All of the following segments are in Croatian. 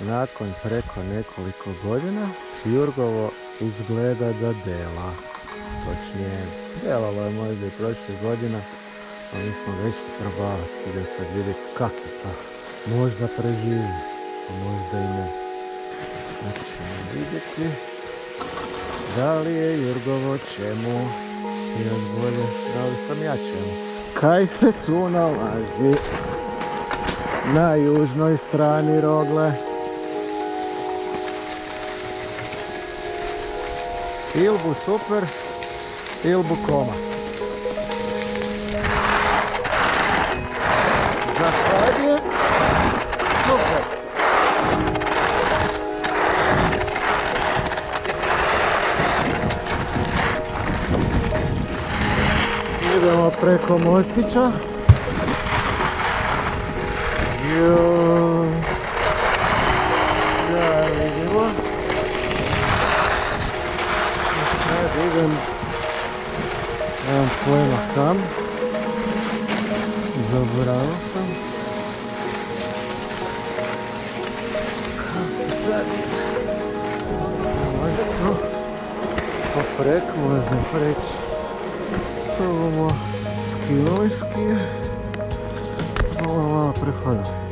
nakon preko nekoliko godina Jurgovo izgleda da dela. Točnije, delalo je možda i prošle godina, ali mi smo već probavati. Idem sad vidjeti kak je to. Možda preživi, a možda i ne. Znači ćemo vidjeti da li je Jurgovo čemu i još bolje da li sam ja čemu. Kaj se tu nalazi na južnoj strani Rogle? Ilbu super, Ilbu koma. Za sad je super. Idemo preko mostića. Da vidimo. I sad idem, nemam pojma kam. Zaboravio sam. Kako se sad ide? Može to poprek, možda preći. Probamo skinuli skije. Malo prehodali.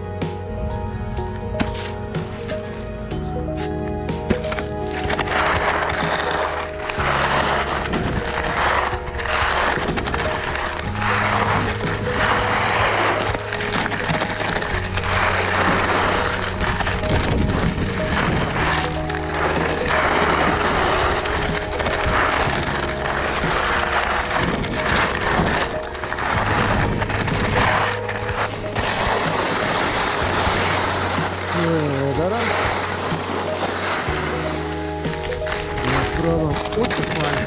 Probam utjepanje.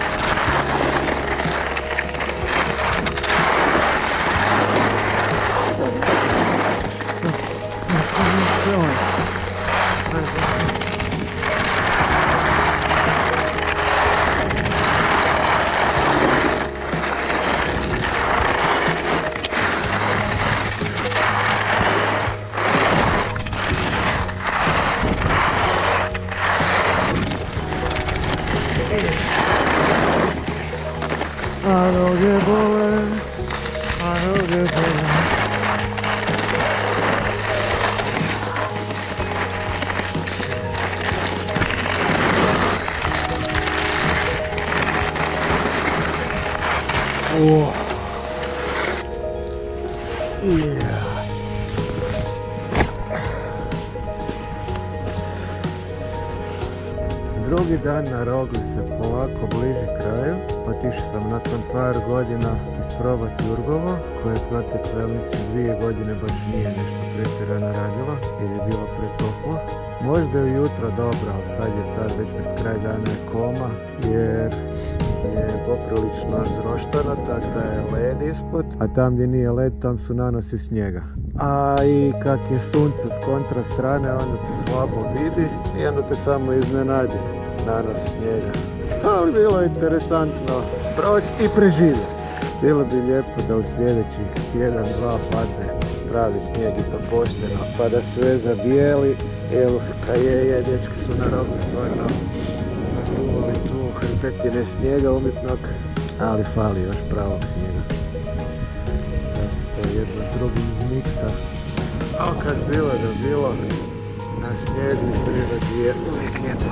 A noge bole, a noge bole. Oh. Yeah. Drugi dan na Rogli se polako bliži kraju. Otišao sam nakon par godina isprobati Jurgovo, koje protekle, mislim, 2 godine baš nije nešto pretjerano radilo, jer je bilo pretoplo. Možda je ujutro dobro, ali sad već pred kraj dana je koma, jer je poprilično zroštano, tako da je led ispod, a tam gdje nije led, tam su nanosi snijega. A i kak je sunce s kontra strane, onda se slabo vidi i onda te samo iznenadi nanos snijega. Ali bilo je interesantno proći i preživjeti. Bilo bi lijepo da u sljedećih tjedan, dva padne pravi snijeg i to pošteno, pa da sve zabijeli, jer kaj je, dječki su na Rogli stvarno uvali tu hrpetine snijega umjetnog, ali fali još pravog snijega. Da se to jedno s drugim izmiksa. A kad bilo da bilo, na snijegu u prirodi je uvijek lijepo.